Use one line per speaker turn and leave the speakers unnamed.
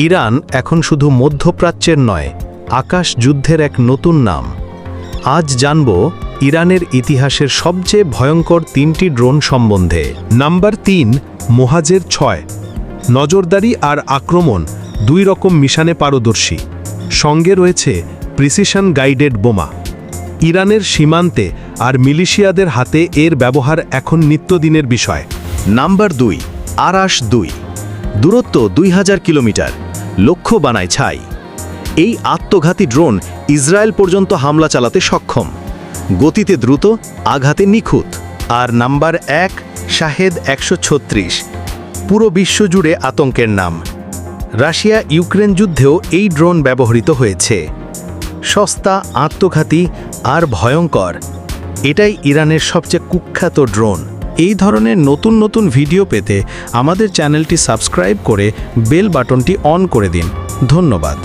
Iran এখন শুধু মধ্যপ্রাচ্যের নয়, আকাশ যুদ্ধের এক নতুন নাম। আজ জানব ইরানের ইতিহাসের সবচেয়ে ভয়ঙ্কর 3টি ড্রোন সম্বন্ধে।
নাম্বার 3, মোহাজের 6। নজরদারি আর আক্রমণ দুই রকম মিশনে পারদর্শী। সঙ্গে রয়েছে প্রিসিশন গাইডেড বোমা। ইরানের সীমান্তে আর মিলিশিয়াদের হাতে এর ব্যবহার এখন নিত্যদিনের বিষয়।
নাম্বার 2, আরাশ 2। দূরত্ব 2000 কিলোমিটার, লক্ষ্য বানায় ছাই। এই আত্মঘাতী ড্রোন ইসরায়েল পর্যন্ত হামলা চালাতে সক্ষম। গতিতে দ্রুত, আঘাতে নিখুঁত।
আর নাম্বার 1, শাহেদ 136। পুরো বিশ্বজুড়ে আতঙ্কের নাম। রাশিয়া ইউক্রেন যুদ্ধেও এই ড্রোন ব্যবহৃত হয়েছে। সস্তা, আত্মঘাতী আর ভয়ঙ্কর, এটাই ইরানের সবচেয়ে কুখ্যাত ড্রোন। এই ধরনের নতুন নতুন ভিডিও পেতে আমাদের চ্যানেলটি সাবস্ক্রাইব করে বেল বাটনটি অন করে দিন। ধন্যবাদ।